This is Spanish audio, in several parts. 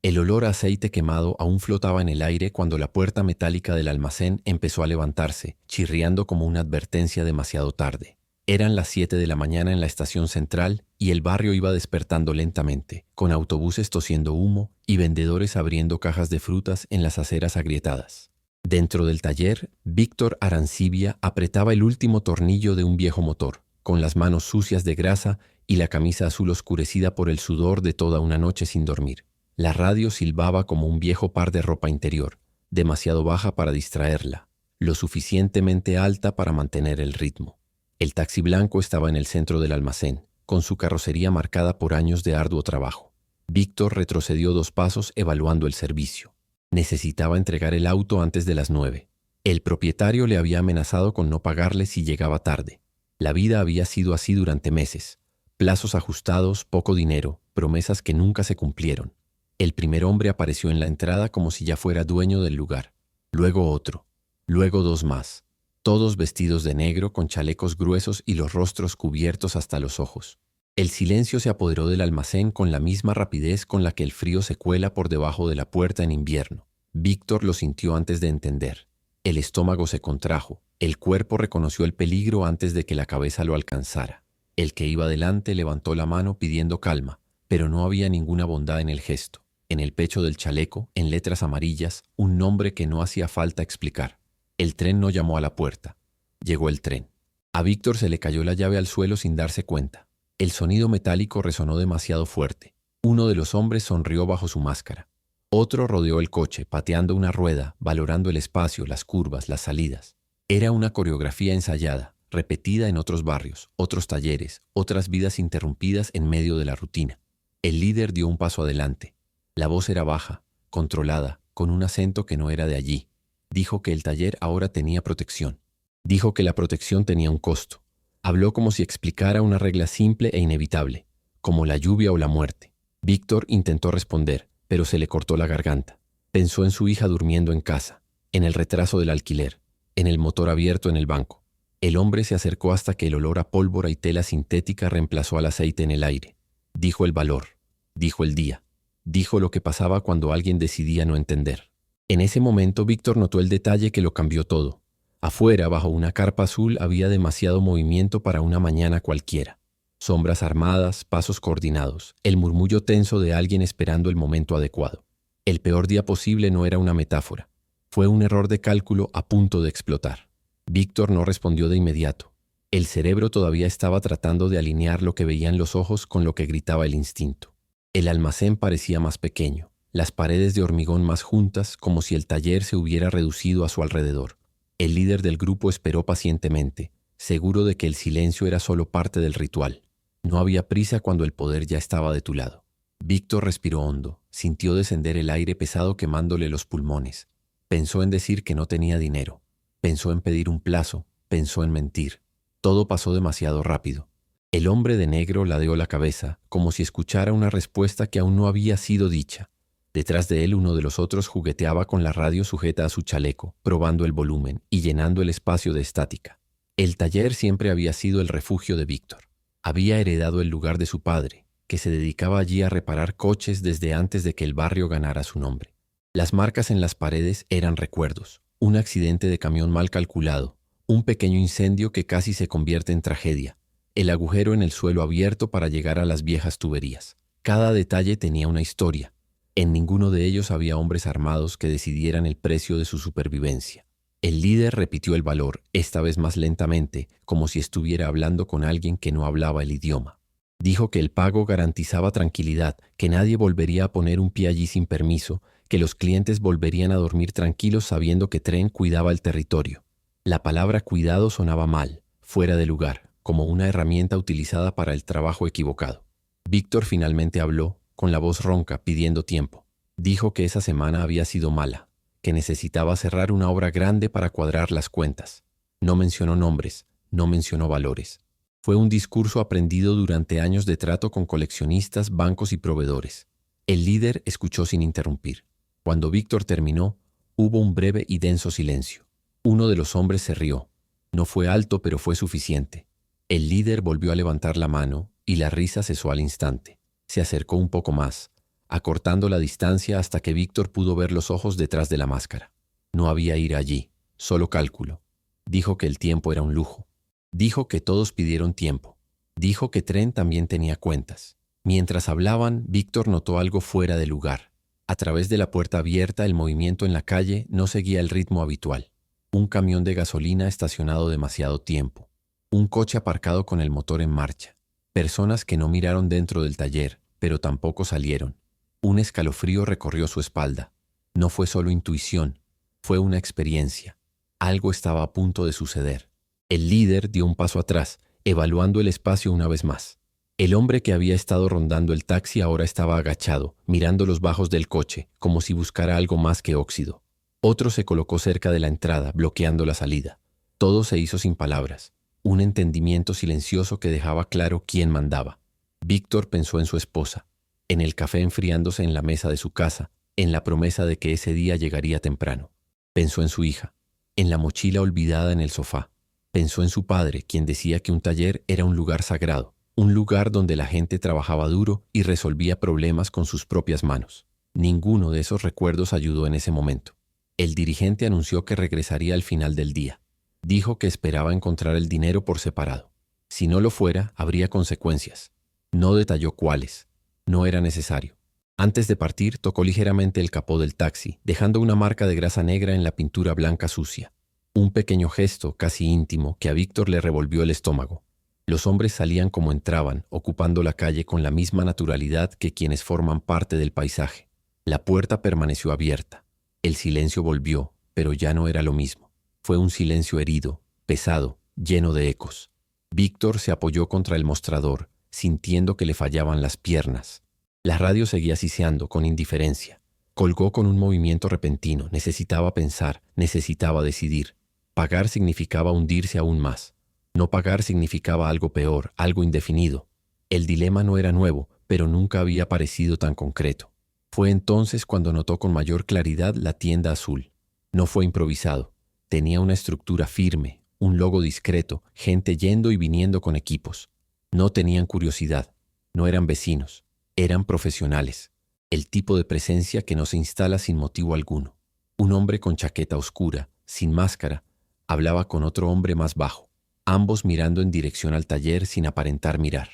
El olor a aceite quemado aún flotaba en el aire cuando la puerta metálica del almacén empezó a levantarse, chirriando como una advertencia demasiado tarde. Eran las 7 de la mañana en la estación central y el barrio iba despertando lentamente, con autobuses tosiendo humo y vendedores abriendo cajas de frutas en las aceras agrietadas. Dentro del taller, Víctor Arancibia apretaba el último tornillo de un viejo motor, con las manos sucias de grasa y la camisa azul oscurecida por el sudor de toda una noche sin dormir. La radio silbaba como un viejo par de ropa interior, demasiado baja para distraerla, lo suficientemente alta para mantener el ritmo. El taxi blanco estaba en el centro del almacén, con su carrocería marcada por años de arduo trabajo. Víctor retrocedió 2 pasos evaluando el servicio. Necesitaba entregar el auto antes de las 9. El propietario le había amenazado con no pagarle si llegaba tarde. La vida había sido así durante meses. Plazos ajustados, poco dinero, promesas que nunca se cumplieron. El primer hombre apareció en la entrada como si ya fuera dueño del lugar. Luego otro. Luego 2 más. Todos vestidos de negro con chalecos gruesos y los rostros cubiertos hasta los ojos. El silencio se apoderó del almacén con la misma rapidez con la que el frío se cuela por debajo de la puerta en invierno. Víctor lo sintió antes de entender. El estómago se contrajo. El cuerpo reconoció el peligro antes de que la cabeza lo alcanzara. El que iba delante levantó la mano pidiendo calma, pero no había ninguna bondad en el gesto. En el pecho del chaleco, en letras amarillas, un nombre que no hacía falta explicar. El tren no llamó a la puerta. Llegó el tren. A Víctor se le cayó la llave al suelo sin darse cuenta. El sonido metálico resonó demasiado fuerte. Uno de los hombres sonrió bajo su máscara. Otro rodeó el coche, pateando una rueda, valorando el espacio, las curvas, las salidas. Era una coreografía ensayada, repetida en otros barrios, otros talleres, otras vidas interrumpidas en medio de la rutina. El líder dio un paso adelante. La voz era baja, controlada, con un acento que no era de allí. Dijo que el taller ahora tenía protección. Dijo que la protección tenía un costo. Habló como si explicara una regla simple e inevitable, como la lluvia o la muerte. Víctor intentó responder, pero se le cortó la garganta. Pensó en su hija durmiendo en casa, en el retraso del alquiler, en el motor abierto en el banco. El hombre se acercó hasta que el olor a pólvora y tela sintética reemplazó al aceite en el aire. Dijo el valor, dijo el día, dijo lo que pasaba cuando alguien decidía no entender. En ese momento Víctor notó el detalle que lo cambió todo. Afuera, bajo una carpa azul, había demasiado movimiento para una mañana cualquiera. Sombras armadas, pasos coordinados, el murmullo tenso de alguien esperando el momento adecuado. El peor día posible no era una metáfora. Fue un error de cálculo a punto de explotar. Víctor no respondió de inmediato. El cerebro todavía estaba tratando de alinear lo que veían los ojos con lo que gritaba el instinto. El almacén parecía más pequeño, las paredes de hormigón más juntas, como si el taller se hubiera reducido a su alrededor. El líder del grupo esperó pacientemente, seguro de que el silencio era solo parte del ritual. No había prisa cuando el poder ya estaba de tu lado. Víctor respiró hondo, sintió descender el aire pesado quemándole los pulmones. Pensó en decir que no tenía dinero. Pensó en pedir un plazo, pensó en mentir. Todo pasó demasiado rápido. El hombre de negro ladeó la cabeza, como si escuchara una respuesta que aún no había sido dicha. Detrás de él uno de los otros jugueteaba con la radio sujeta a su chaleco, probando el volumen y llenando el espacio de estática. El taller siempre había sido el refugio de Víctor. Había heredado el lugar de su padre, que se dedicaba allí a reparar coches desde antes de que el barrio ganara su nombre. Las marcas en las paredes eran recuerdos, un accidente de camión mal calculado, un pequeño incendio que casi se convierte en tragedia, el agujero en el suelo abierto para llegar a las viejas tuberías. Cada detalle tenía una historia. En ninguno de ellos había hombres armados que decidieran el precio de su supervivencia. El líder repitió el valor, esta vez más lentamente, como si estuviera hablando con alguien que no hablaba el idioma. Dijo que el pago garantizaba tranquilidad, que nadie volvería a poner un pie allí sin permiso, que los clientes volverían a dormir tranquilos sabiendo que Tren cuidaba el territorio. La palabra cuidado sonaba mal, fuera de lugar, como una herramienta utilizada para el trabajo equivocado. Víctor finalmente habló, con la voz ronca, pidiendo tiempo. Dijo que esa semana había sido mala, que necesitaba cerrar una obra grande para cuadrar las cuentas. No mencionó nombres, no mencionó valores. Fue un discurso aprendido durante años de trato con coleccionistas, bancos y proveedores. El líder escuchó sin interrumpir. Cuando Víctor terminó, hubo un breve y denso silencio. Uno de los hombres se rió. No fue alto, pero fue suficiente. El líder volvió a levantar la mano y la risa cesó al instante. Se acercó un poco más, acortando la distancia hasta que Víctor pudo ver los ojos detrás de la máscara. No había ira allí, solo cálculo. Dijo que el tiempo era un lujo. Dijo que todos pidieron tiempo. Dijo que Tren también tenía cuentas. Mientras hablaban, Víctor notó algo fuera de lugar. A través de la puerta abierta, el movimiento en la calle no seguía el ritmo habitual. Un camión de gasolina estacionado demasiado tiempo. Un coche aparcado con el motor en marcha. Personas que no miraron dentro del taller, pero tampoco salieron. Un escalofrío recorrió su espalda. No fue solo intuición, fue una experiencia. Algo estaba a punto de suceder. El líder dio un paso atrás, evaluando el espacio una vez más. El hombre que había estado rondando el taxi ahora estaba agachado, mirando los bajos del coche, como si buscara algo más que óxido. Otro se colocó cerca de la entrada, bloqueando la salida. Todo se hizo sin palabras. Un entendimiento silencioso que dejaba claro quién mandaba. Víctor pensó en su esposa, en el café enfriándose en la mesa de su casa, en la promesa de que ese día llegaría temprano. Pensó en su hija, en la mochila olvidada en el sofá. Pensó en su padre, quien decía que un taller era un lugar sagrado, un lugar donde la gente trabajaba duro y resolvía problemas con sus propias manos. Ninguno de esos recuerdos ayudó en ese momento. El dirigente anunció que regresaría al final del día. Dijo que esperaba encontrar el dinero por separado. Si no lo fuera, habría consecuencias. No detalló cuáles. No era necesario. Antes de partir, tocó ligeramente el capó del taxi, dejando una marca de grasa negra en la pintura blanca sucia. Un pequeño gesto, casi íntimo, que a Víctor le revolvió el estómago. Los hombres salían como entraban, ocupando la calle con la misma naturalidad que quienes forman parte del paisaje. La puerta permaneció abierta. El silencio volvió, pero ya no era lo mismo. Fue un silencio herido, pesado, lleno de ecos. Víctor se apoyó contra el mostrador, sintiendo que le fallaban las piernas. La radio seguía siseando con indiferencia. Colgó con un movimiento repentino. Necesitaba pensar, necesitaba decidir. Pagar significaba hundirse aún más. No pagar significaba algo peor, algo indefinido. El dilema no era nuevo, pero nunca había parecido tan concreto. Fue entonces cuando notó con mayor claridad la tienda azul. No fue improvisado. Tenía una estructura firme, un logo discreto, gente yendo y viniendo con equipos. No tenían curiosidad, no eran vecinos, eran profesionales. El tipo de presencia que no se instala sin motivo alguno. Un hombre con chaqueta oscura, sin máscara, hablaba con otro hombre más bajo, ambos mirando en dirección al taller sin aparentar mirar.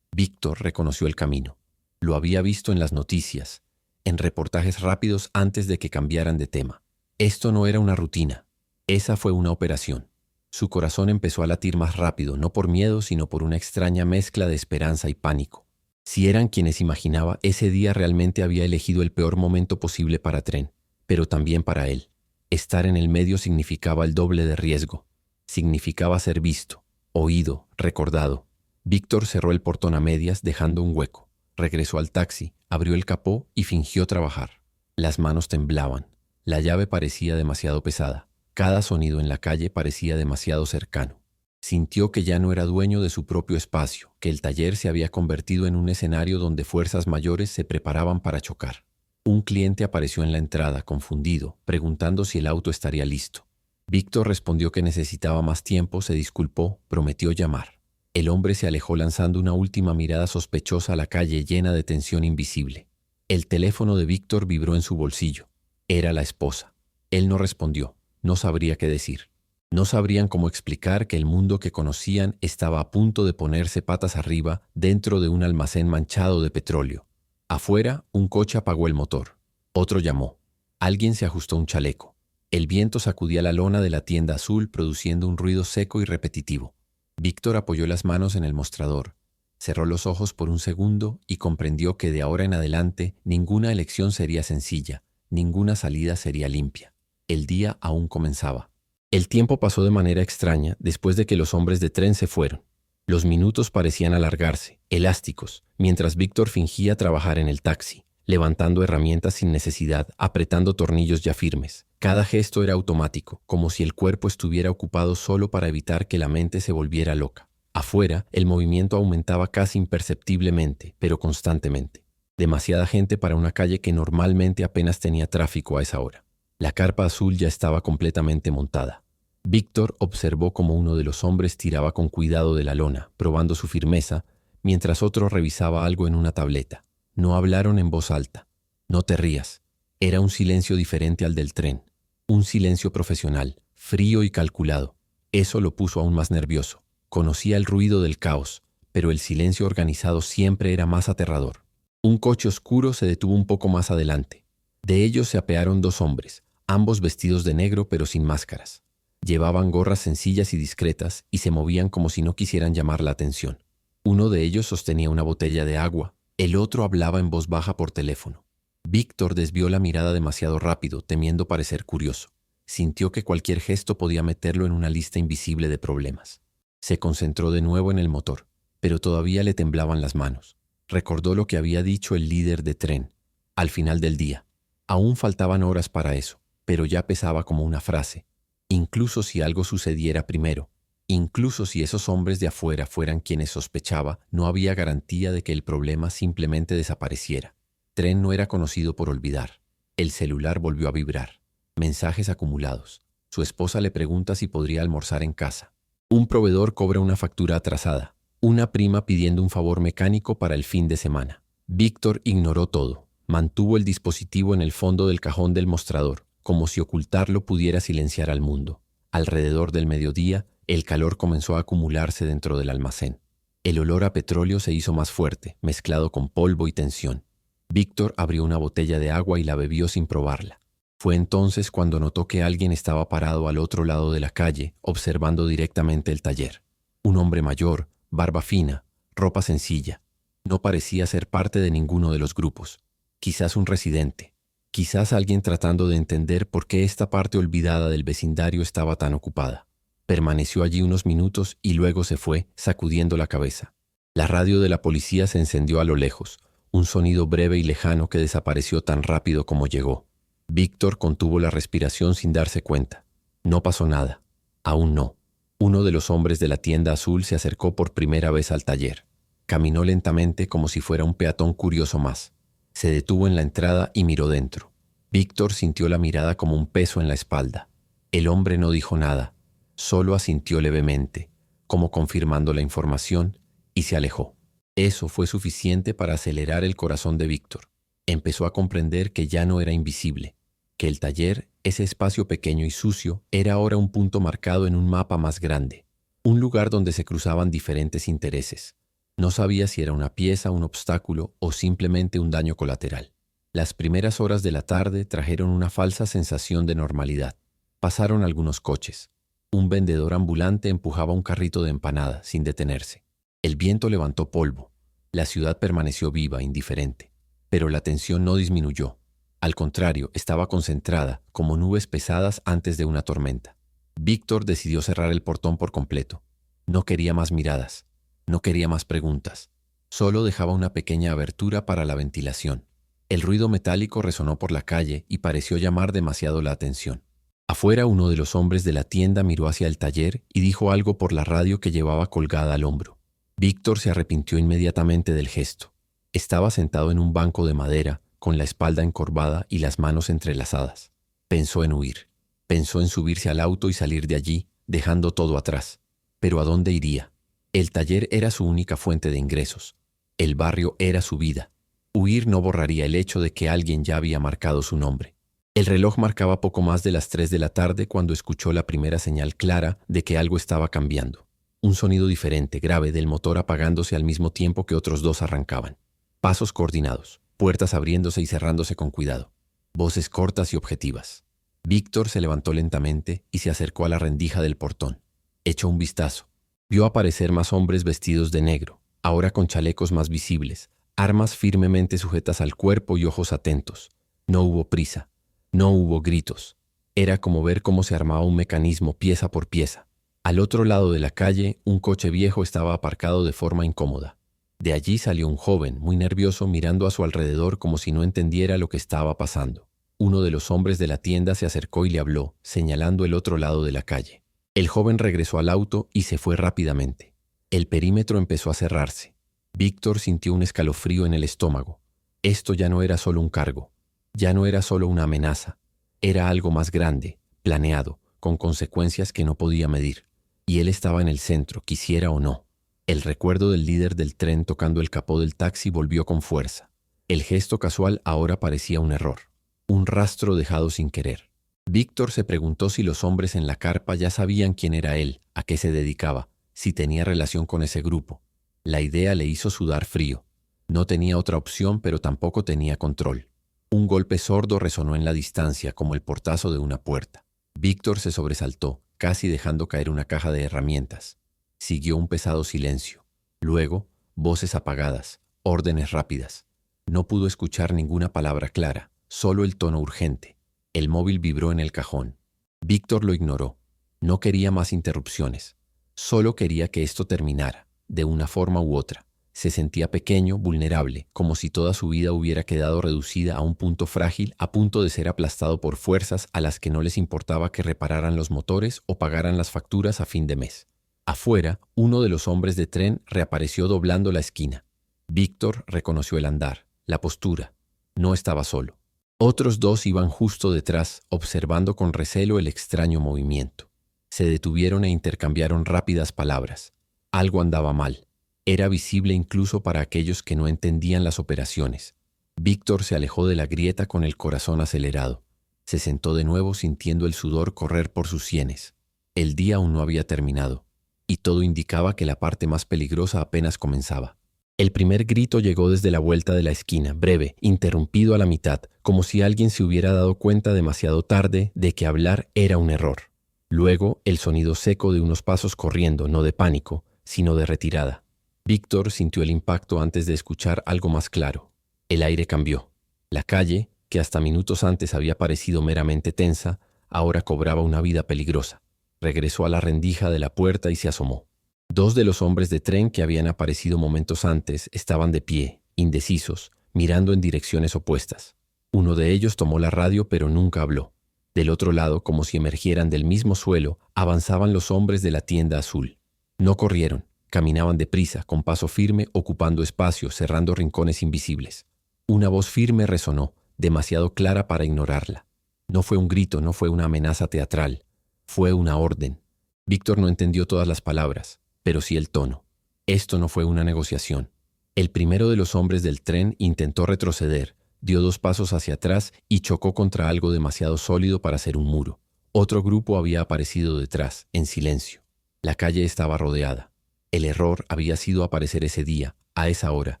Víctor reconoció el camino. Lo había visto en las noticias, en reportajes rápidos antes de que cambiaran de tema. Esto no era una rutina, esa fue una operación. Su corazón empezó a latir más rápido, no por miedo, sino por una extraña mezcla de esperanza y pánico. Si eran quienes imaginaba, ese día realmente había elegido el peor momento posible para Tren, pero también para él. Estar en el medio significaba el doble de riesgo. Significaba ser visto, oído, recordado. Víctor cerró el portón a medias, dejando un hueco. Regresó al taxi, abrió el capó y fingió trabajar. Las manos temblaban. La llave parecía demasiado pesada. Cada sonido en la calle parecía demasiado cercano. Sintió que ya no era dueño de su propio espacio, que el taller se había convertido en un escenario donde fuerzas mayores se preparaban para chocar. Un cliente apareció en la entrada, confundido, preguntando si el auto estaría listo. Víctor respondió que necesitaba más tiempo, se disculpó, prometió llamar. El hombre se alejó lanzando una última mirada sospechosa a la calle llena de tensión invisible. El teléfono de Víctor vibró en su bolsillo. Era la esposa. Él no respondió. No sabría qué decir. No sabrían cómo explicar que el mundo que conocían estaba a punto de ponerse patas arriba dentro de un almacén manchado de petróleo. Afuera, un coche apagó el motor. Otro llamó. Alguien se ajustó un chaleco. El viento sacudía la lona de la tienda azul produciendo un ruido seco y repetitivo. Víctor apoyó las manos en el mostrador. Cerró los ojos por un segundo y comprendió que de ahora en adelante ninguna elección sería sencilla, ninguna salida sería limpia. El día aún comenzaba. El tiempo pasó de manera extraña después de que los hombres de Tren se fueron. Los minutos parecían alargarse, elásticos, mientras Víctor fingía trabajar en el taxi, levantando herramientas sin necesidad, apretando tornillos ya firmes. Cada gesto era automático, como si el cuerpo estuviera ocupado solo para evitar que la mente se volviera loca. Afuera, el movimiento aumentaba casi imperceptiblemente, pero constantemente. Demasiada gente para una calle que normalmente apenas tenía tráfico a esa hora. La carpa azul ya estaba completamente montada. Víctor observó cómo uno de los hombres tiraba con cuidado de la lona, probando su firmeza, mientras otro revisaba algo en una tableta. No hablaron en voz alta. No te rías. Era un silencio diferente al del tren. Un silencio profesional, frío y calculado. Eso lo puso aún más nervioso. Conocía el ruido del caos, pero el silencio organizado siempre era más aterrador. Un coche oscuro se detuvo un poco más adelante. De ellos se apearon dos hombres, ambos vestidos de negro pero sin máscaras. Llevaban gorras sencillas y discretas y se movían como si no quisieran llamar la atención. Uno de ellos sostenía una botella de agua, el otro hablaba en voz baja por teléfono. Víctor desvió la mirada demasiado rápido, temiendo parecer curioso. Sintió que cualquier gesto podía meterlo en una lista invisible de problemas. Se concentró de nuevo en el motor, pero todavía le temblaban las manos. Recordó lo que había dicho el líder de tren. Al final del día. Aún faltaban horas para eso, pero ya pesaba como una frase. Incluso si algo sucediera primero, incluso si esos hombres de afuera fueran quienes sospechaba, no había garantía de que el problema simplemente desapareciera. Tren no era conocido por olvidar. El celular volvió a vibrar. Mensajes acumulados. Su esposa le pregunta si podría almorzar en casa. Un proveedor cobra una factura atrasada. Una prima pidiendo un favor mecánico para el fin de semana. Víctor ignoró todo. Mantuvo el dispositivo en el fondo del cajón del mostrador, como si ocultarlo pudiera silenciar al mundo. Alrededor del mediodía, el calor comenzó a acumularse dentro del almacén. El olor a petróleo se hizo más fuerte, mezclado con polvo y tensión. Víctor abrió una botella de agua y la bebió sin probarla. Fue entonces cuando notó que alguien estaba parado al otro lado de la calle, observando directamente el taller. Un hombre mayor, barba fina, ropa sencilla. No parecía ser parte de ninguno de los grupos. Quizás un residente. Quizás alguien tratando de entender por qué esta parte olvidada del vecindario estaba tan ocupada. Permaneció allí unos minutos y luego se fue, sacudiendo la cabeza. La radio de la policía se encendió a lo lejos, un sonido breve y lejano que desapareció tan rápido como llegó. Víctor contuvo la respiración sin darse cuenta. No pasó nada. Aún no. Uno de los hombres de la tienda azul se acercó por primera vez al taller. Caminó lentamente como si fuera un peatón curioso más. Se detuvo en la entrada y miró dentro. Víctor sintió la mirada como un peso en la espalda. El hombre no dijo nada, solo asintió levemente, como confirmando la información, y se alejó. Eso fue suficiente para acelerar el corazón de Víctor. Empezó a comprender que ya no era invisible, que el taller, ese espacio pequeño y sucio, era ahora un punto marcado en un mapa más grande, un lugar donde se cruzaban diferentes intereses. No sabía si era una pieza, un obstáculo o simplemente un daño colateral. Las primeras horas de la tarde trajeron una falsa sensación de normalidad. Pasaron algunos coches. Un vendedor ambulante empujaba un carrito de empanada sin detenerse. El viento levantó polvo. La ciudad permaneció viva, indiferente. Pero la tensión no disminuyó. Al contrario, estaba concentrada, como nubes pesadas antes de una tormenta. Víctor decidió cerrar el portón por completo. No quería más miradas. No quería más preguntas. Solo dejaba una pequeña abertura para la ventilación. El ruido metálico resonó por la calle y pareció llamar demasiado la atención. Afuera, uno de los hombres de la tienda miró hacia el taller y dijo algo por la radio que llevaba colgada al hombro. Víctor se arrepintió inmediatamente del gesto. Estaba sentado en un banco de madera, con la espalda encorvada y las manos entrelazadas. Pensó en huir. Pensó en subirse al auto y salir de allí, dejando todo atrás. Pero ¿a dónde iría? El taller era su única fuente de ingresos. El barrio era su vida. Huir no borraría el hecho de que alguien ya había marcado su nombre. El reloj marcaba poco más de las 3 de la tarde cuando escuchó la primera señal clara de que algo estaba cambiando. Un sonido diferente, grave, del motor apagándose al mismo tiempo que otros dos arrancaban. Pasos coordinados, puertas abriéndose y cerrándose con cuidado. Voces cortas y objetivas. Víctor se levantó lentamente y se acercó a la rendija del portón. Echó un vistazo. Vio aparecer más hombres vestidos de negro, ahora con chalecos más visibles, armas firmemente sujetas al cuerpo y ojos atentos. No hubo prisa, no hubo gritos. Era como ver cómo se armaba un mecanismo pieza por pieza. Al otro lado de la calle, un coche viejo estaba aparcado de forma incómoda. De allí salió un joven, muy nervioso, mirando a su alrededor como si no entendiera lo que estaba pasando. Uno de los hombres de la tienda se acercó y le habló, señalando el otro lado de la calle. El joven regresó al auto y se fue rápidamente. El perímetro empezó a cerrarse. Víctor sintió un escalofrío en el estómago. Esto ya no era solo un cargo. Ya no era solo una amenaza. Era algo más grande, planeado, con consecuencias que no podía medir. Y él estaba en el centro, quisiera o no. El recuerdo del líder del tren tocando el capó del taxi volvió con fuerza. El gesto casual ahora parecía un error, un rastro dejado sin querer. Víctor se preguntó si los hombres en la carpa ya sabían quién era él, a qué se dedicaba, si tenía relación con ese grupo. La idea le hizo sudar frío. No tenía otra opción, pero tampoco tenía control. Un golpe sordo resonó en la distancia, como el portazo de una puerta. Víctor se sobresaltó, casi dejando caer una caja de herramientas. Siguió un pesado silencio. Luego, voces apagadas, órdenes rápidas. No pudo escuchar ninguna palabra clara, solo el tono urgente. El móvil vibró en el cajón. Víctor lo ignoró. No quería más interrupciones. Solo quería que esto terminara, de una forma u otra. Se sentía pequeño, vulnerable, como si toda su vida hubiera quedado reducida a un punto frágil, a punto de ser aplastado por fuerzas a las que no les importaba que repararan los motores o pagaran las facturas a fin de mes. Afuera, uno de los hombres de tren reapareció doblando la esquina. Víctor reconoció el andar, la postura. No estaba solo. Otros dos iban justo detrás, observando con recelo el extraño movimiento. Se detuvieron e intercambiaron rápidas palabras. Algo andaba mal. Era visible incluso para aquellos que no entendían las operaciones. Víctor se alejó de la grieta con el corazón acelerado. Se sentó de nuevo sintiendo el sudor correr por sus sienes. El día aún no había terminado, y todo indicaba que la parte más peligrosa apenas comenzaba. El primer grito llegó desde la vuelta de la esquina, breve, interrumpido a la mitad, como si alguien se hubiera dado cuenta demasiado tarde de que hablar era un error. Luego, el sonido seco de unos pasos corriendo, no de pánico, sino de retirada. Víctor sintió el impacto antes de escuchar algo más claro. El aire cambió. La calle, que hasta minutos antes había parecido meramente tensa, ahora cobraba una vida peligrosa. Regresó a la rendija de la puerta y se asomó. Dos de los hombres de tren que habían aparecido momentos antes estaban de pie, indecisos, mirando en direcciones opuestas. Uno de ellos tomó la radio pero nunca habló. Del otro lado, como si emergieran del mismo suelo, avanzaban los hombres de la tienda azul. No corrieron, caminaban deprisa, con paso firme, ocupando espacio, cerrando rincones invisibles. Una voz firme resonó, demasiado clara para ignorarla. No fue un grito, no fue una amenaza teatral, fue una orden. Víctor no entendió todas las palabras, pero sí el tono. Esto no fue una negociación. El primero de los hombres del tren intentó retroceder, dio 2 pasos hacia atrás y chocó contra algo demasiado sólido para ser un muro. Otro grupo había aparecido detrás, en silencio. La calle estaba rodeada. El error había sido aparecer ese día, a esa hora,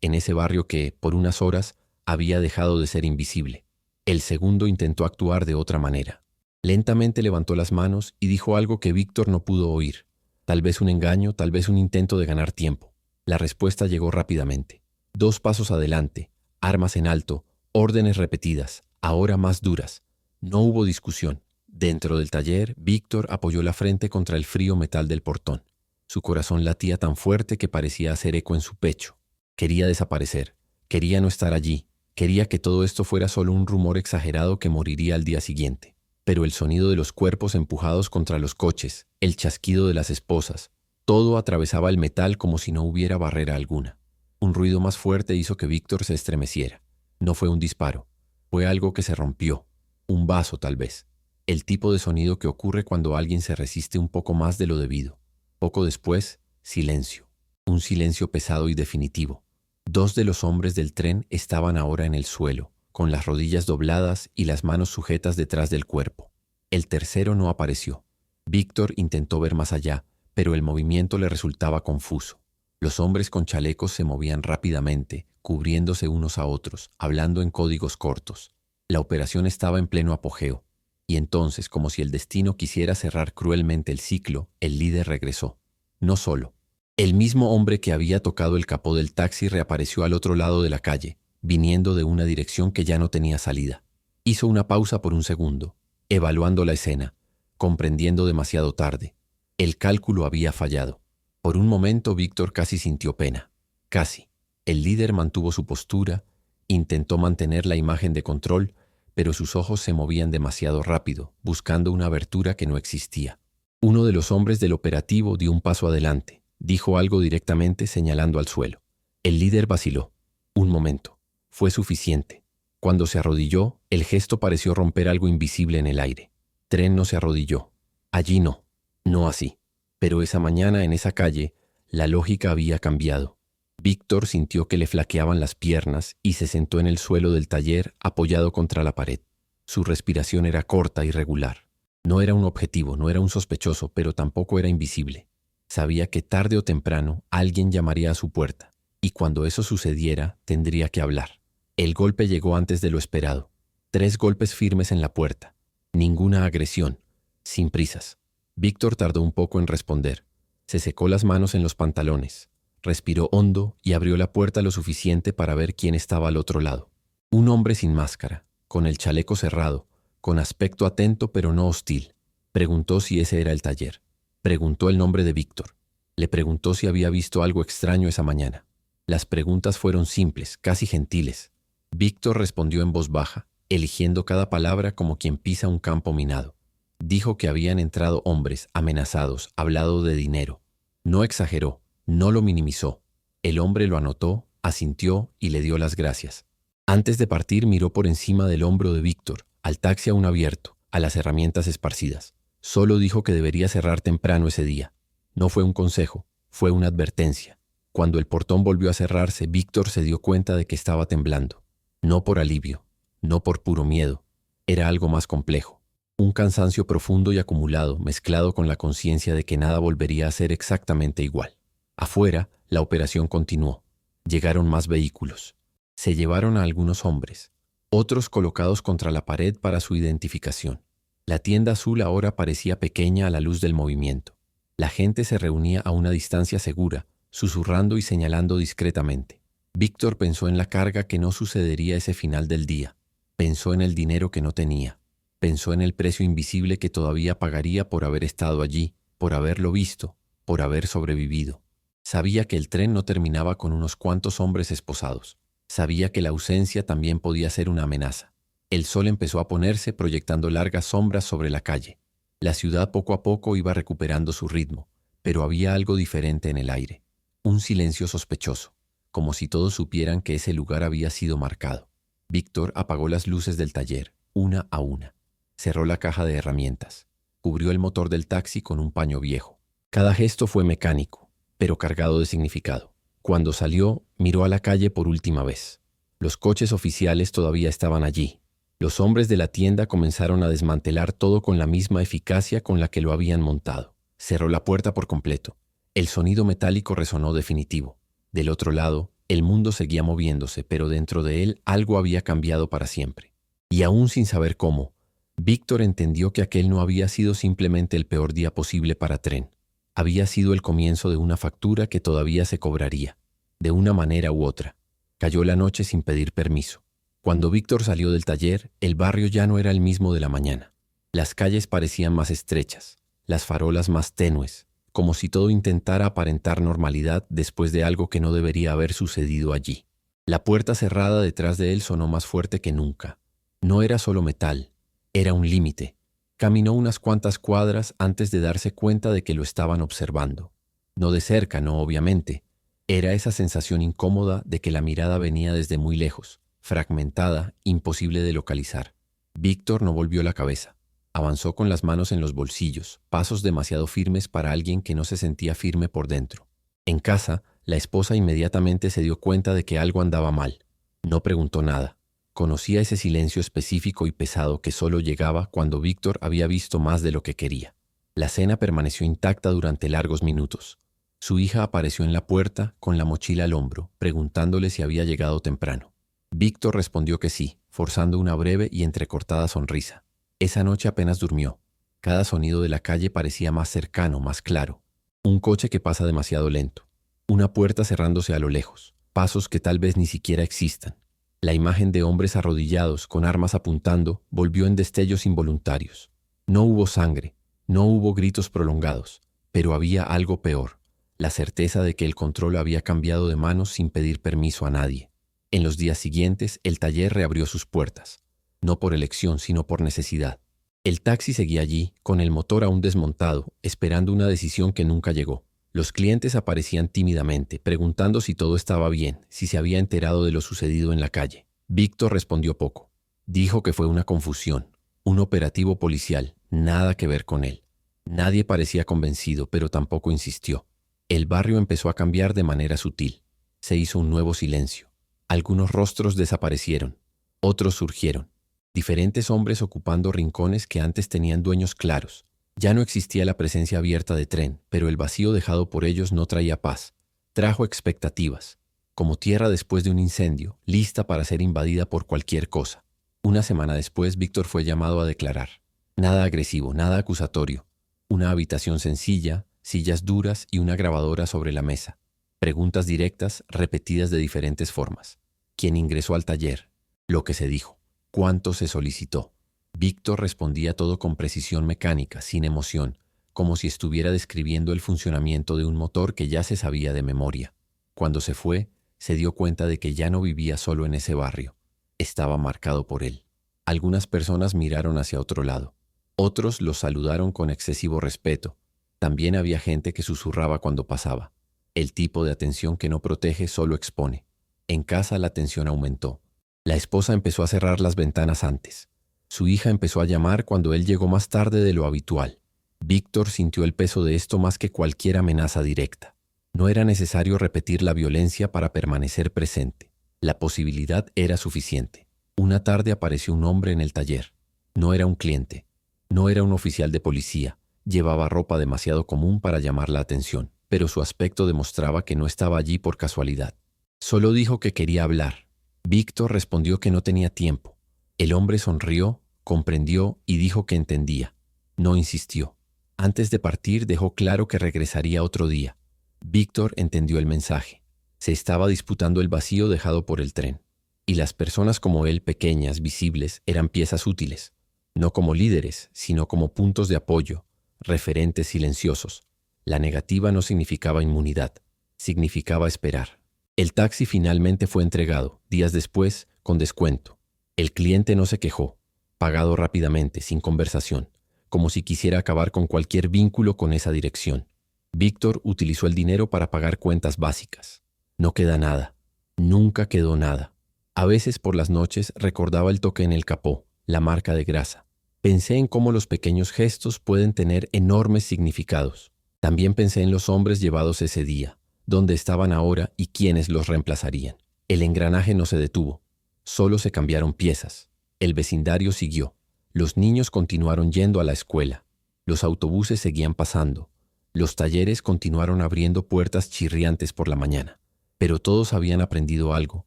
en ese barrio que, por unas horas, había dejado de ser invisible. El segundo intentó actuar de otra manera. Lentamente levantó las manos y dijo algo que Víctor no pudo oír. Tal vez un engaño, tal vez un intento de ganar tiempo. La respuesta llegó rápidamente. 2 pasos adelante, armas en alto, órdenes repetidas, ahora más duras. No hubo discusión. Dentro del taller, Víctor apoyó la frente contra el frío metal del portón. Su corazón latía tan fuerte que parecía hacer eco en su pecho. Quería desaparecer. Quería no estar allí. Quería que todo esto fuera solo un rumor exagerado que moriría al día siguiente. Pero el sonido de los cuerpos empujados contra los coches, el chasquido de las esposas, todo atravesaba el metal como si no hubiera barrera alguna. Un ruido más fuerte hizo que Víctor se estremeciera. No fue un disparo, fue algo que se rompió, un vaso tal vez. El tipo de sonido que ocurre cuando alguien se resiste un poco más de lo debido. Poco después, silencio. Un silencio pesado y definitivo. 2 de los hombres del tren estaban ahora en el suelo, con las rodillas dobladas y las manos sujetas detrás del cuerpo. El tercero no apareció. Víctor intentó ver más allá, pero el movimiento le resultaba confuso. Los hombres con chalecos se movían rápidamente, cubriéndose unos a otros, hablando en códigos cortos. La operación estaba en pleno apogeo. Y entonces, como si el destino quisiera cerrar cruelmente el ciclo, el líder regresó. No solo. El mismo hombre que había tocado el capó del taxi reapareció al otro lado de la calle, viniendo de una dirección que ya no tenía salida. Hizo una pausa por un segundo, evaluando la escena, comprendiendo demasiado tarde. El cálculo había fallado. Por un momento Víctor casi sintió pena. Casi. El líder mantuvo su postura, intentó mantener la imagen de control, pero sus ojos se movían demasiado rápido, buscando una abertura que no existía. Uno de los hombres del operativo dio un paso adelante, dijo algo directamente señalando al suelo. El líder vaciló. Un momento. Fue suficiente. Cuando se arrodilló, el gesto pareció romper algo invisible en el aire. Tren no se arrodilló. Allí no. No así. Pero esa mañana en esa calle, la lógica había cambiado. Víctor sintió que le flaqueaban las piernas y se sentó en el suelo del taller apoyado contra la pared. Su respiración era corta y regular. No era un objetivo, no era un sospechoso, pero tampoco era invisible. Sabía que tarde o temprano alguien llamaría a su puerta, y cuando eso sucediera tendría que hablar. El golpe llegó antes de lo esperado. 3 golpes firmes en la puerta. Ninguna agresión, sin prisas. Víctor tardó un poco en responder. Se secó las manos en los pantalones, respiró hondo y abrió la puerta lo suficiente para ver quién estaba al otro lado. Un hombre sin máscara, con el chaleco cerrado, con aspecto atento pero no hostil. Preguntó si ese era el taller. Preguntó el nombre de Víctor. Le preguntó si había visto algo extraño esa mañana. Las preguntas fueron simples, casi gentiles. Víctor respondió en voz baja, eligiendo cada palabra como quien pisa un campo minado. Dijo que habían entrado hombres amenazados, hablado de dinero. No exageró, no lo minimizó. El hombre lo anotó, asintió y le dio las gracias. Antes de partir miró por encima del hombro de Víctor, al taxi aún abierto, a las herramientas esparcidas. Solo dijo que debería cerrar temprano ese día. No fue un consejo, fue una advertencia. Cuando el portón volvió a cerrarse, Víctor se dio cuenta de que estaba temblando. No por alivio, no por puro miedo. Era algo más complejo. Un cansancio profundo y acumulado, mezclado con la conciencia de que nada volvería a ser exactamente igual. Afuera, la operación continuó. Llegaron más vehículos. Se llevaron a algunos hombres, otros colocados contra la pared para su identificación. La tienda azul ahora parecía pequeña a la luz del movimiento. La gente se reunía a una distancia segura, susurrando y señalando discretamente. Víctor pensó en la carga que no sucedería ese final del día. Pensó en el dinero que no tenía. Pensó en el precio invisible que todavía pagaría por haber estado allí, por haberlo visto, por haber sobrevivido. Sabía que el tren no terminaba con unos cuantos hombres esposados. Sabía que la ausencia también podía ser una amenaza. El sol empezó a ponerse proyectando largas sombras sobre la calle. La ciudad poco a poco iba recuperando su ritmo, pero había algo diferente en el aire. Un silencio sospechoso, como si todos supieran que ese lugar había sido marcado. Víctor apagó las luces del taller, una a una. Cerró la caja de herramientas. Cubrió el motor del taxi con un paño viejo. Cada gesto fue mecánico, pero cargado de significado. Cuando salió, miró a la calle por última vez. Los coches oficiales todavía estaban allí. Los hombres de la tienda comenzaron a desmantelar todo con la misma eficacia con la que lo habían montado. Cerró la puerta por completo. El sonido metálico resonó definitivo. Del otro lado, el mundo seguía moviéndose, pero dentro de él algo había cambiado para siempre. Y aún sin saber cómo, Víctor entendió que aquel no había sido simplemente el peor día posible para Tren. Había sido el comienzo de una factura que todavía se cobraría, de una manera u otra. Cayó la noche sin pedir permiso. Cuando Víctor salió del taller, el barrio ya no era el mismo de la mañana. Las calles parecían más estrechas, las farolas más tenues, como si todo intentara aparentar normalidad después de algo que no debería haber sucedido allí. La puerta cerrada detrás de él sonó más fuerte que nunca. No era solo metal. Era un límite. Caminó unas cuantas cuadras antes de darse cuenta de que lo estaban observando. No de cerca, no obviamente. Era esa sensación incómoda de que la mirada venía desde muy lejos, fragmentada, imposible de localizar. Víctor no volvió la cabeza. Avanzó con las manos en los bolsillos, pasos demasiado firmes para alguien que no se sentía firme por dentro. En casa, la esposa inmediatamente se dio cuenta de que algo andaba mal. No preguntó nada. Conocía ese silencio específico y pesado que solo llegaba cuando Víctor había visto más de lo que quería. La cena permaneció intacta durante largos minutos. Su hija apareció en la puerta con la mochila al hombro, preguntándole si había llegado temprano. Víctor respondió que sí, forzando una breve y entrecortada sonrisa. Esa noche apenas durmió. Cada sonido de la calle parecía más cercano, más claro. Un coche que pasa demasiado lento. Una puerta cerrándose a lo lejos. Pasos que tal vez ni siquiera existan. La imagen de hombres arrodillados, con armas apuntando, volvió en destellos involuntarios. No hubo sangre, no hubo gritos prolongados, pero había algo peor, la certeza de que el control había cambiado de manos sin pedir permiso a nadie. En los días siguientes, el taller reabrió sus puertas, no por elección, sino por necesidad. El taxi seguía allí, con el motor aún desmontado, esperando una decisión que nunca llegó. Los clientes aparecían tímidamente, preguntando si todo estaba bien, si se había enterado de lo sucedido en la calle. Víctor respondió poco. Dijo que fue una confusión, un operativo policial, nada que ver con él. Nadie parecía convencido, pero tampoco insistió. El barrio empezó a cambiar de manera sutil. Se hizo un nuevo silencio. Algunos rostros desaparecieron, otros surgieron. Diferentes hombres ocupando rincones que antes tenían dueños claros. Ya no existía la presencia abierta de tren, pero el vacío dejado por ellos no traía paz. Trajo expectativas, como tierra después de un incendio, lista para ser invadida por cualquier cosa. Una semana después, Víctor fue llamado a declarar. Nada agresivo, nada acusatorio. Una habitación sencilla, sillas duras y una grabadora sobre la mesa. Preguntas directas, repetidas de diferentes formas. ¿Quién ingresó al taller? Lo que se dijo. ¿Cuánto se solicitó? Víctor respondía todo con precisión mecánica, sin emoción, como si estuviera describiendo el funcionamiento de un motor que ya se sabía de memoria. Cuando se fue, se dio cuenta de que ya no vivía solo en ese barrio. Estaba marcado por él. Algunas personas miraron hacia otro lado. Otros los saludaron con excesivo respeto. También había gente que susurraba cuando pasaba. El tipo de atención que no protege solo expone. En casa la tensión aumentó. La esposa empezó a cerrar las ventanas antes. Su hija empezó a llamar cuando él llegó más tarde de lo habitual. Víctor sintió el peso de esto más que cualquier amenaza directa. No era necesario repetir la violencia para permanecer presente. La posibilidad era suficiente. Una tarde apareció un hombre en el taller. No era un cliente. No era un oficial de policía. Llevaba ropa demasiado común para llamar la atención, pero su aspecto demostraba que no estaba allí por casualidad. Solo dijo que quería hablar. Víctor respondió que no tenía tiempo. El hombre sonrió, comprendió y dijo que entendía. No insistió. Antes de partir dejó claro que regresaría otro día. Víctor entendió el mensaje. Se estaba disputando el vacío dejado por el tren. Y las personas como él, pequeñas, visibles, eran piezas útiles. No como líderes, sino como puntos de apoyo, referentes silenciosos. La negativa no significaba inmunidad, significaba esperar. El taxi finalmente fue entregado, días después, con descuento. El cliente no se quejó, pagado rápidamente, sin conversación, como si quisiera acabar con cualquier vínculo con esa dirección. Víctor utilizó el dinero para pagar cuentas básicas. No queda nada, nunca quedó nada. A veces por las noches recordaba el toque en el capó, la marca de grasa. Pensé en cómo los pequeños gestos pueden tener enormes significados. También pensé en los hombres llevados ese día, dónde estaban ahora y quiénes los reemplazarían. El engranaje no se detuvo, solo se cambiaron piezas. El vecindario siguió. Los niños continuaron yendo a la escuela. Los autobuses seguían pasando. Los talleres continuaron abriendo puertas chirriantes por la mañana. Pero todos habían aprendido algo,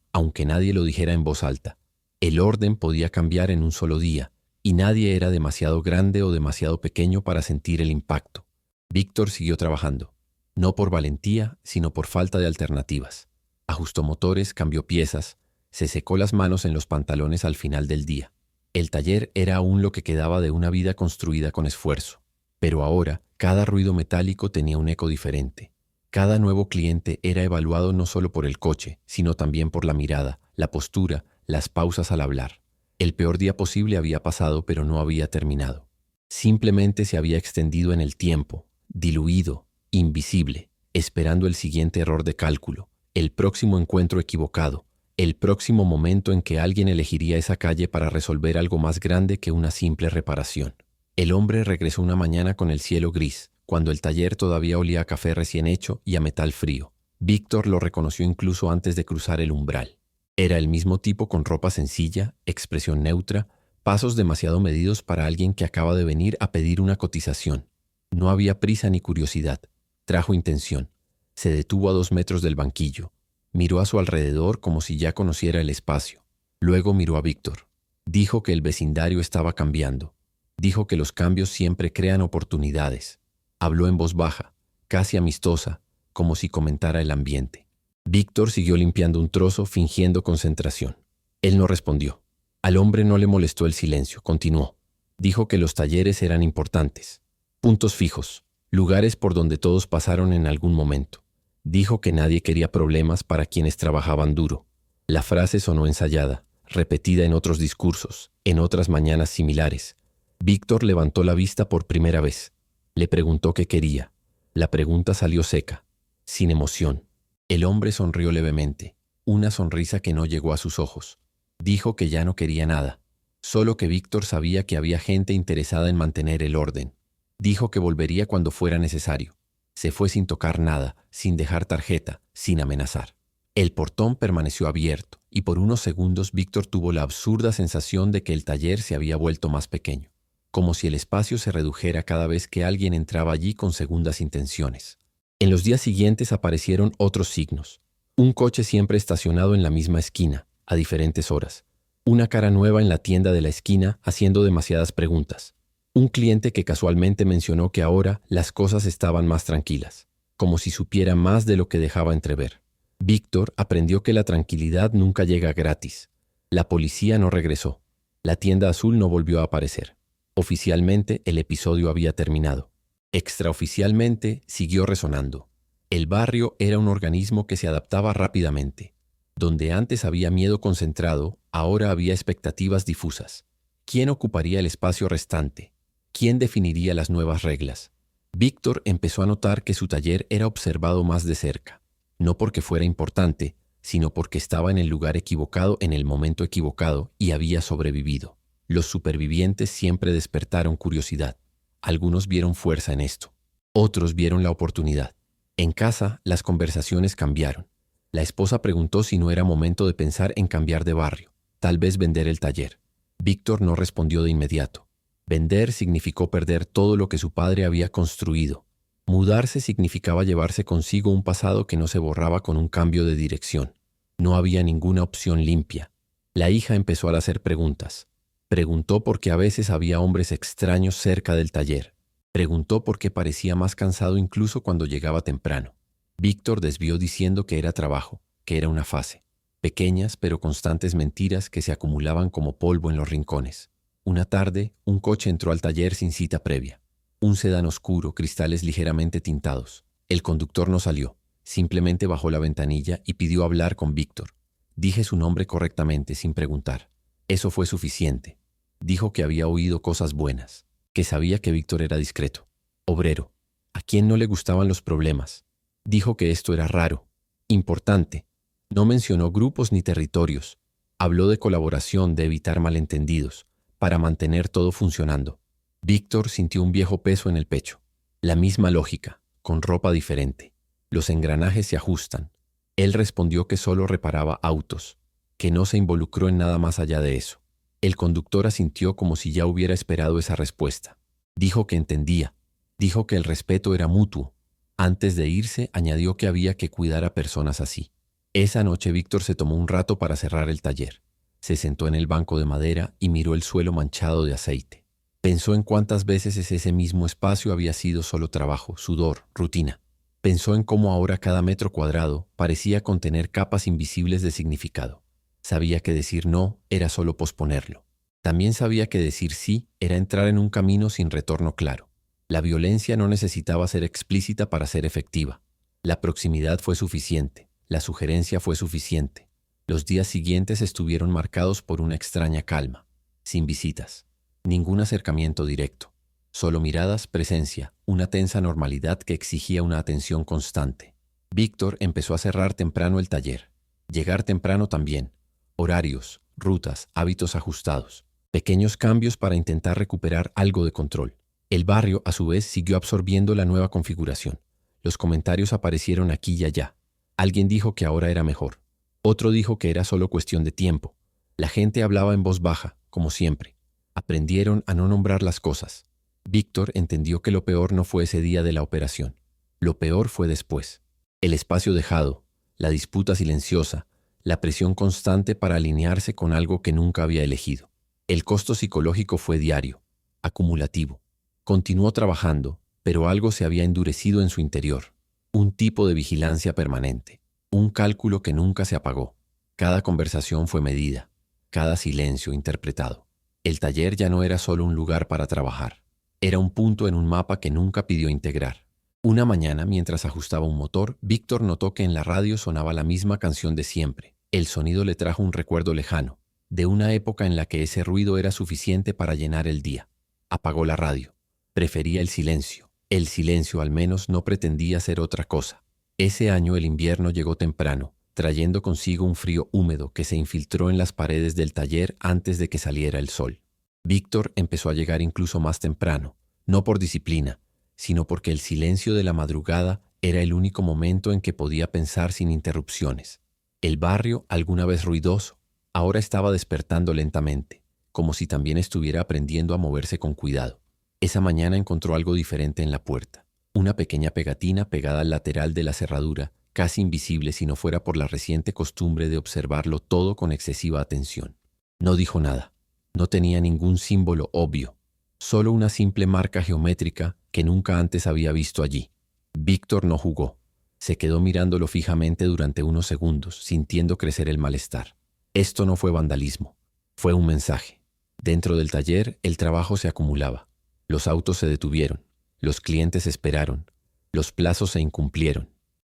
aunque nadie lo dijera en voz alta. El orden podía cambiar en un solo día, y nadie era demasiado grande o demasiado pequeño para sentir el impacto. Víctor siguió trabajando, no por valentía, sino por falta de alternativas. Ajustó motores, cambió piezas, se secó las manos en los pantalones al final del día. El taller era aún lo que quedaba de una vida construida con esfuerzo. Pero ahora, cada ruido metálico tenía un eco diferente. Cada nuevo cliente era evaluado no solo por el coche, sino también por la mirada, la postura, las pausas al hablar. El peor día posible había pasado, pero no había terminado. Simplemente se había extendido en el tiempo, diluido, invisible, esperando el siguiente error de cálculo, el próximo encuentro equivocado, el próximo momento en que alguien elegiría esa calle para resolver algo más grande que una simple reparación. El hombre regresó una mañana con el cielo gris, cuando el taller todavía olía a café recién hecho y a metal frío. Víctor lo reconoció incluso antes de cruzar el umbral. Era el mismo tipo con ropa sencilla, expresión neutra, pasos demasiado medidos para alguien que acaba de venir a pedir una cotización. No había prisa ni curiosidad. Trajo intención. Se detuvo a 2 metros del banquillo. Miró a su alrededor como si ya conociera el espacio. Luego miró a Víctor. Dijo que el vecindario estaba cambiando. Dijo que los cambios siempre crean oportunidades. Habló en voz baja, casi amistosa, como si comentara el ambiente. Víctor siguió limpiando un trozo, fingiendo concentración. Él no respondió. Al hombre no le molestó el silencio, continuó. Dijo que los talleres eran importantes. Puntos fijos, lugares por donde todos pasaron en algún momento. Dijo que nadie quería problemas para quienes trabajaban duro. La frase sonó ensayada, repetida en otros discursos, en otras mañanas similares. Víctor levantó la vista por primera vez. Le preguntó qué quería. La pregunta salió seca, sin emoción. El hombre sonrió levemente, una sonrisa que no llegó a sus ojos. Dijo que ya no quería nada, solo que Víctor sabía que había gente interesada en mantener el orden. Dijo que volvería cuando fuera necesario. Se fue sin tocar nada, sin dejar tarjeta, sin amenazar. El portón permaneció abierto y por unos segundos Víctor tuvo la absurda sensación de que el taller se había vuelto más pequeño, como si el espacio se redujera cada vez que alguien entraba allí con segundas intenciones. En los días siguientes aparecieron otros signos. Un coche siempre estacionado en la misma esquina, a diferentes horas. Una cara nueva en la tienda de la esquina haciendo demasiadas preguntas. Un cliente que casualmente mencionó que ahora las cosas estaban más tranquilas, como si supiera más de lo que dejaba entrever. Víctor aprendió que la tranquilidad nunca llega gratis. La policía no regresó. La tienda azul no volvió a aparecer. Oficialmente el episodio había terminado. Extraoficialmente siguió resonando. El barrio era un organismo que se adaptaba rápidamente. Donde antes había miedo concentrado, ahora había expectativas difusas. ¿Quién ocuparía el espacio restante? ¿Quién definiría las nuevas reglas? Víctor empezó a notar que su taller era observado más de cerca. No porque fuera importante, sino porque estaba en el lugar equivocado en el momento equivocado y había sobrevivido. Los supervivientes siempre despertaron curiosidad. Algunos vieron fuerza en esto. Otros vieron la oportunidad. En casa, las conversaciones cambiaron. La esposa preguntó si no era momento de pensar en cambiar de barrio, tal vez vender el taller. Víctor no respondió de inmediato. Vender significó perder todo lo que su padre había construido. Mudarse significaba llevarse consigo un pasado que no se borraba con un cambio de dirección. No había ninguna opción limpia. La hija empezó a hacer preguntas. Preguntó por qué a veces había hombres extraños cerca del taller. Preguntó por qué parecía más cansado incluso cuando llegaba temprano. Víctor desvió diciendo que era trabajo, que era una fase. Pequeñas pero constantes mentiras que se acumulaban como polvo en los rincones. Una tarde, un coche entró al taller sin cita previa. Un sedán oscuro, cristales ligeramente tintados. El conductor no salió, simplemente bajó la ventanilla y pidió hablar con Víctor. Dije su nombre correctamente, sin preguntar. Eso fue suficiente. Dijo que había oído cosas buenas, que sabía que Víctor era discreto, obrero, a quien no le gustaban los problemas. Dijo que esto era raro, importante. No mencionó grupos ni territorios. Habló de colaboración, de evitar malentendidos, para mantener todo funcionando. Víctor sintió un viejo peso en el pecho. La misma lógica, con ropa diferente. Los engranajes se ajustan. Él respondió que solo reparaba autos, que no se involucró en nada más allá de eso. El conductor asintió como si ya hubiera esperado esa respuesta. Dijo que entendía. Dijo que el respeto era mutuo. Antes de irse, añadió que había que cuidar a personas así. Esa noche Víctor se tomó un rato para cerrar el taller. Se sentó en el banco de madera y miró el suelo manchado de aceite. Pensó en cuántas veces ese mismo espacio había sido solo trabajo, sudor, rutina. Pensó en cómo ahora cada metro cuadrado parecía contener capas invisibles de significado. Sabía que decir no era solo posponerlo. También sabía que decir sí era entrar en un camino sin retorno claro. La violencia no necesitaba ser explícita para ser efectiva. La proximidad fue suficiente. La sugerencia fue suficiente. Los días siguientes estuvieron marcados por una extraña calma, sin visitas. Ningún acercamiento directo, solo miradas, presencia, una tensa normalidad que exigía una atención constante. Víctor empezó a cerrar temprano el taller, llegar temprano también, horarios, rutas, hábitos ajustados, pequeños cambios para intentar recuperar algo de control. El barrio, a su vez, siguió absorbiendo la nueva configuración. Los comentarios aparecieron aquí y allá. Alguien dijo que ahora era mejor. Otro dijo que era solo cuestión de tiempo. La gente hablaba en voz baja, como siempre. Aprendieron a no nombrar las cosas. Víctor entendió que lo peor no fue ese día de la operación. Lo peor fue después. El espacio dejado, la disputa silenciosa, la presión constante para alinearse con algo que nunca había elegido. El costo psicológico fue diario, acumulativo. Continuó trabajando, pero algo se había endurecido en su interior. Un tipo de vigilancia permanente. Un cálculo que nunca se apagó. Cada conversación fue medida. Cada silencio interpretado. El taller ya no era solo un lugar para trabajar. Era un punto en un mapa que nunca pidió integrar. Una mañana, mientras ajustaba un motor, Víctor notó que en la radio sonaba la misma canción de siempre. El sonido le trajo un recuerdo lejano, de una época en la que ese ruido era suficiente para llenar el día. Apagó la radio. Prefería el silencio. El silencio al menos no pretendía ser otra cosa. Ese año el invierno llegó temprano, trayendo consigo un frío húmedo que se infiltró en las paredes del taller antes de que saliera el sol. Víctor empezó a llegar incluso más temprano, no por disciplina, sino porque el silencio de la madrugada era el único momento en que podía pensar sin interrupciones. El barrio, alguna vez ruidoso, ahora estaba despertando lentamente, como si también estuviera aprendiendo a moverse con cuidado. Esa mañana encontró algo diferente en la puerta. Una pequeña pegatina pegada al lateral de la cerradura, casi invisible si no fuera por la reciente costumbre de observarlo todo con excesiva atención. No dijo nada. No tenía ningún símbolo obvio, solo una simple marca geométrica que nunca antes había visto allí. Víctor no jugó. Se quedó mirándolo fijamente durante unos segundos, sintiendo crecer el malestar. Esto no fue vandalismo, fue un mensaje. Dentro del taller, el trabajo se acumulaba. Los autos se detuvieron, los clientes esperaron, los plazos se incumplieron.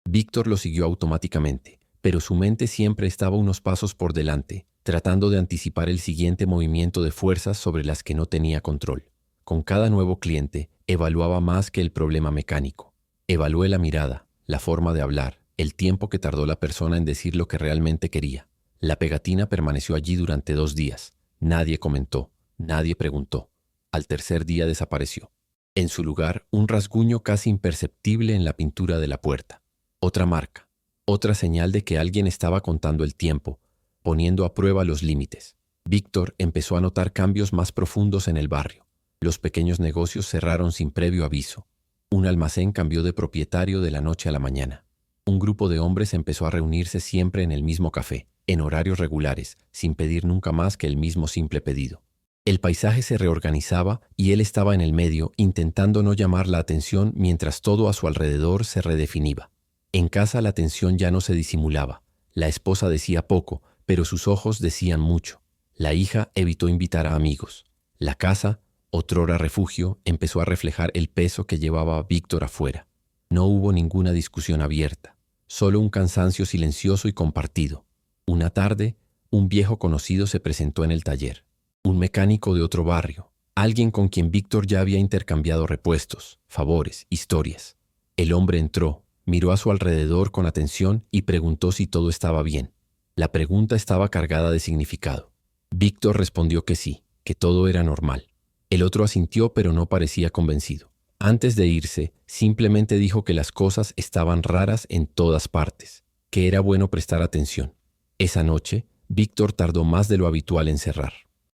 Víctor lo siguió automáticamente, pero su mente siempre estaba unos pasos por delante, tratando de anticipar el siguiente movimiento de fuerzas sobre las que no tenía control. Con cada nuevo cliente, evaluaba más que el problema mecánico. Evalué la mirada, la forma de hablar, el tiempo que tardó la persona en decir lo que realmente quería. La pegatina permaneció allí durante 2 días. Nadie comentó, nadie preguntó. Al tercer día desapareció. En su lugar, un rasguño casi imperceptible en la pintura de la puerta. Otra marca, otra señal de que alguien estaba contando el tiempo, poniendo a prueba los límites. Víctor empezó a notar cambios más profundos en el barrio. Los pequeños negocios cerraron sin previo aviso. Un almacén cambió de propietario de la noche a la mañana. Un grupo de hombres empezó a reunirse siempre en el mismo café, en horarios regulares, sin pedir nunca más que el mismo simple pedido. El paisaje se reorganizaba y él estaba en el medio, intentando no llamar la atención mientras todo a su alrededor se redefinía. En casa la tensión ya no se disimulaba. La esposa decía poco, pero sus ojos decían mucho. La hija evitó invitar a amigos. La casa, otrora refugio, empezó a reflejar el peso que llevaba Víctor afuera. No hubo ninguna discusión abierta, solo un cansancio silencioso y compartido. Una tarde, un viejo conocido se presentó en el taller. Un mecánico de otro barrio, alguien con quien Víctor ya había intercambiado repuestos, favores, historias. El hombre entró, miró a su alrededor con atención y preguntó si todo estaba bien. La pregunta estaba cargada de significado. Víctor respondió que sí, que todo era normal. El otro asintió, pero no parecía convencido. Antes de irse, simplemente dijo que las cosas estaban raras en todas partes, que era bueno prestar atención. Esa noche, Víctor tardó más de lo habitual en cerrar.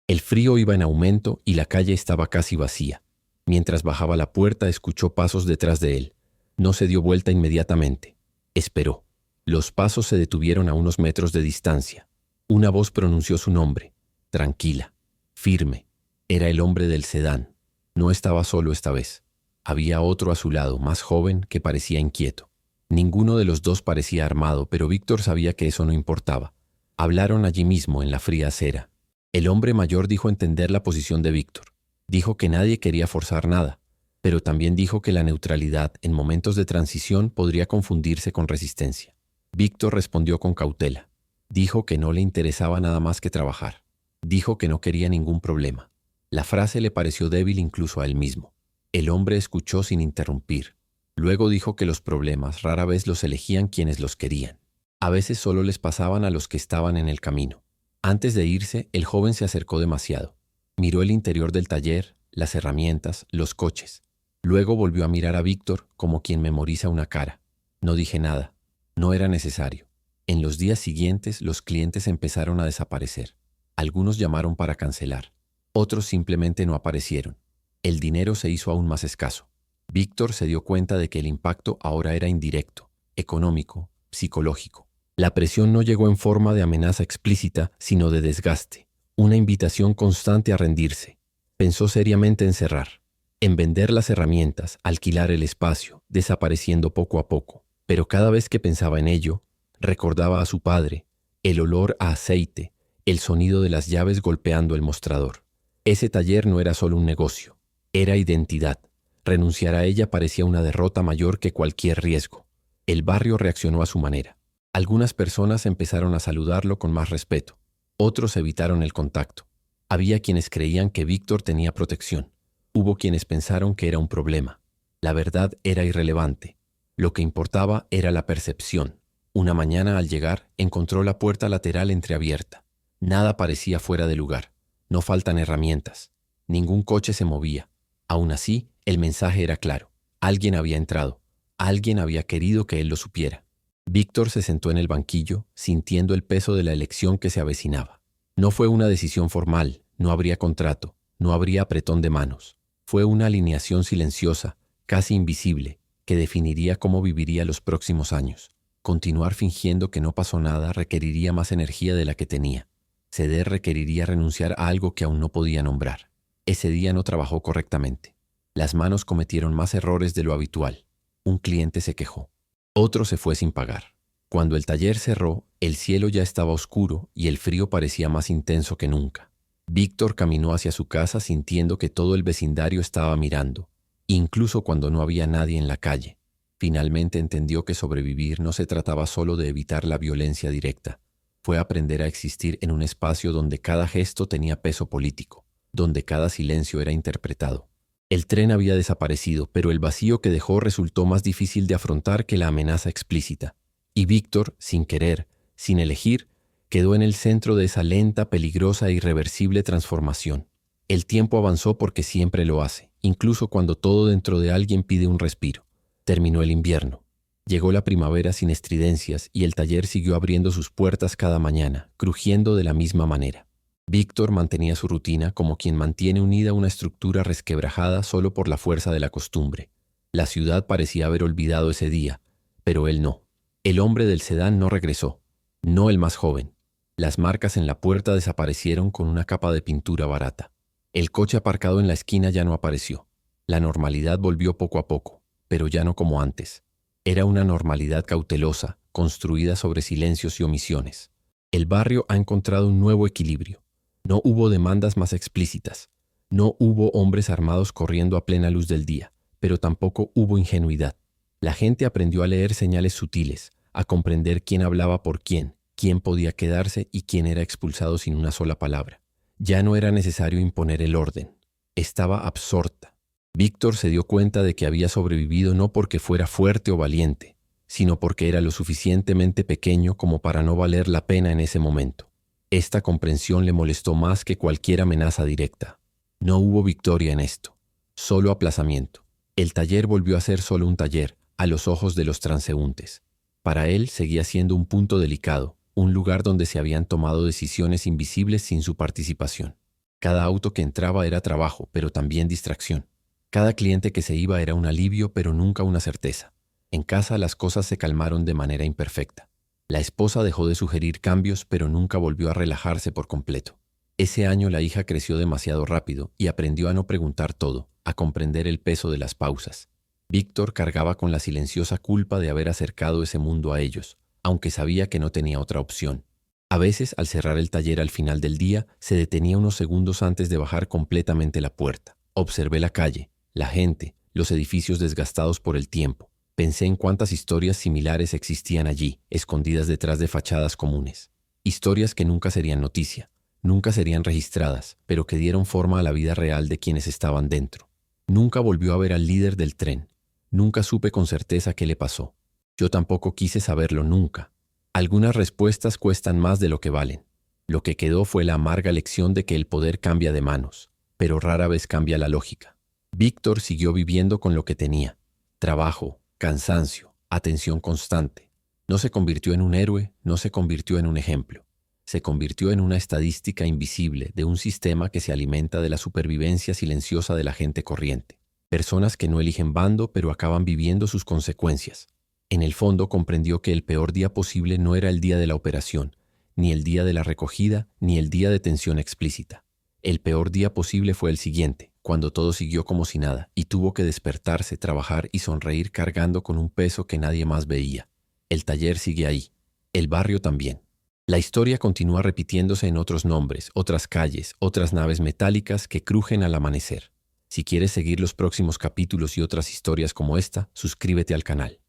El frío iba en aumento y la calle estaba casi vacía. Mientras bajaba la puerta, escuchó pasos detrás de él. No se dio vuelta inmediatamente. Esperó. Los pasos se detuvieron a unos metros de distancia. Una voz pronunció su nombre. Tranquila, firme. Era el hombre del sedán. No estaba solo esta vez. Había otro a su lado, más joven, que parecía inquieto. Ninguno de los dos parecía armado, pero Víctor sabía que eso no importaba. Hablaron allí mismo, en la fría acera. El hombre mayor dijo entender la posición de Víctor. Dijo que nadie quería forzar nada, pero también dijo que la neutralidad en momentos de transición podría confundirse con resistencia. Víctor respondió con cautela. Dijo que no le interesaba nada más que trabajar. Dijo que no quería ningún problema. La frase le pareció débil incluso a él mismo. El hombre escuchó sin interrumpir. Luego dijo que los problemas rara vez los elegían quienes los querían. A veces solo les pasaban a los que estaban en el camino. Antes de irse, el joven se acercó demasiado. Miró el interior del taller, las herramientas, los coches. Luego volvió a mirar a Víctor como quien memoriza una cara. No dije nada. No era necesario. En los días siguientes, los clientes empezaron a desaparecer. Algunos llamaron para cancelar. Otros simplemente no aparecieron. El dinero se hizo aún más escaso. Víctor se dio cuenta de que el impacto ahora era indirecto, económico, psicológico. La presión no llegó en forma de amenaza explícita, sino de desgaste, una invitación constante a rendirse. Pensó seriamente en cerrar, en vender las herramientas, alquilar el espacio, desapareciendo poco a poco. Pero cada vez que pensaba en ello, recordaba a su padre, el olor a aceite, el sonido de las llaves golpeando el mostrador. Ese taller no era solo un negocio, era identidad. Renunciar a ella parecía una derrota mayor que cualquier riesgo. El barrio reaccionó a su manera. Algunas personas empezaron a saludarlo con más respeto. Otros evitaron el contacto. Había quienes creían que Víctor tenía protección. Hubo quienes pensaron que era un problema. La verdad era irrelevante. Lo que importaba era la percepción. Una mañana al llegar, encontró la puerta lateral entreabierta. Nada parecía fuera de lugar. No faltan herramientas. Ningún coche se movía. Aún así, el mensaje era claro. Alguien había entrado. Alguien había querido que él lo supiera. Víctor se sentó en el banquillo, sintiendo el peso de la elección que se avecinaba. No fue una decisión formal, no habría contrato, no habría apretón de manos. Fue una alineación silenciosa, casi invisible, que definiría cómo viviría los próximos años. Continuar fingiendo que no pasó nada requeriría más energía de la que tenía. Ceder requeriría renunciar a algo que aún no podía nombrar. Ese día no trabajó correctamente. Las manos cometieron más errores de lo habitual. Un cliente se quejó. Otro se fue sin pagar. Cuando el taller cerró, el cielo ya estaba oscuro y el frío parecía más intenso que nunca. Víctor caminó hacia su casa sintiendo que todo el vecindario estaba mirando, incluso cuando no había nadie en la calle. Finalmente entendió que sobrevivir no se trataba solo de evitar la violencia directa. Fue aprender a existir en un espacio donde cada gesto tenía peso político, donde cada silencio era interpretado. El tren había desaparecido, pero el vacío que dejó resultó más difícil de afrontar que la amenaza explícita. Y Víctor, sin querer, sin elegir, quedó en el centro de esa lenta, peligrosa e irreversible transformación. El tiempo avanzó porque siempre lo hace, incluso cuando todo dentro de alguien pide un respiro. Terminó el invierno. Llegó la primavera sin estridencias y el taller siguió abriendo sus puertas cada mañana, crujiendo de la misma manera. Víctor mantenía su rutina como quien mantiene unida una estructura resquebrajada solo por la fuerza de la costumbre. La ciudad parecía haber olvidado ese día, pero él no. El hombre del sedán no regresó, no el más joven. Las marcas en la puerta desaparecieron con una capa de pintura barata. El coche aparcado en la esquina ya no apareció. La normalidad volvió poco a poco, pero ya no como antes. Era una normalidad cautelosa, construida sobre silencios y omisiones. El barrio ha encontrado un nuevo equilibrio. No hubo demandas más explícitas. No hubo hombres armados corriendo a plena luz del día, pero tampoco hubo ingenuidad. La gente aprendió a leer señales sutiles, a comprender quién hablaba por quién podía quedarse y quién era expulsado sin una sola palabra. Ya no era necesario imponer el orden. Estaba absorta. Víctor se dio cuenta de que había sobrevivido no porque fuera fuerte o valiente, sino porque era lo suficientemente pequeño como para no valer la pena en ese momento. Esta comprensión le molestó más que cualquier amenaza directa. No hubo victoria en esto, solo aplazamiento. El taller volvió a ser solo un taller, a los ojos de los transeúntes. Para él seguía siendo un punto delicado, un lugar donde se habían tomado decisiones invisibles sin su participación. Cada auto que entraba era trabajo, pero también distracción. Cada cliente que se iba era un alivio, pero nunca una certeza. En casa las cosas se calmaron de manera imperfecta. La esposa dejó de sugerir cambios, pero nunca volvió a relajarse por completo. Ese año la hija creció demasiado rápido y aprendió a no preguntar todo, a comprender el peso de las pausas. Víctor cargaba con la silenciosa culpa de haber acercado ese mundo a ellos, aunque sabía que no tenía otra opción. A veces, al cerrar el taller al final del día, se detenía unos segundos antes de bajar completamente la puerta. Observé la calle, la gente, los edificios desgastados por el tiempo. Pensé en cuántas historias similares existían allí, escondidas detrás de fachadas comunes. Historias que nunca serían noticia, nunca serían registradas, pero que dieron forma a la vida real de quienes estaban dentro. Nunca volvió a ver al líder del tren. Nunca supe con certeza qué le pasó. Yo tampoco quise saberlo nunca. Algunas respuestas cuestan más de lo que valen. Lo que quedó fue la amarga lección de que el poder cambia de manos, pero rara vez cambia la lógica. Víctor siguió viviendo con lo que tenía. Trabajo, cansancio, atención constante. No se convirtió en un héroe, no se convirtió en un ejemplo. Se convirtió en una estadística invisible de un sistema que se alimenta de la supervivencia silenciosa de la gente corriente. Personas que no eligen bando, pero acaban viviendo sus consecuencias. En el fondo comprendió que el peor día posible no era el día de la operación, ni el día de la recogida, ni el día de tensión explícita. El peor día posible fue el siguiente, cuando todo siguió como si nada, y tuvo que despertarse, trabajar y sonreír cargando con un peso que nadie más veía. El taller sigue ahí, el barrio también. La historia continúa repitiéndose en otros nombres, otras calles, otras naves metálicas que crujen al amanecer. Si quieres seguir los próximos capítulos y otras historias como esta, suscríbete al canal.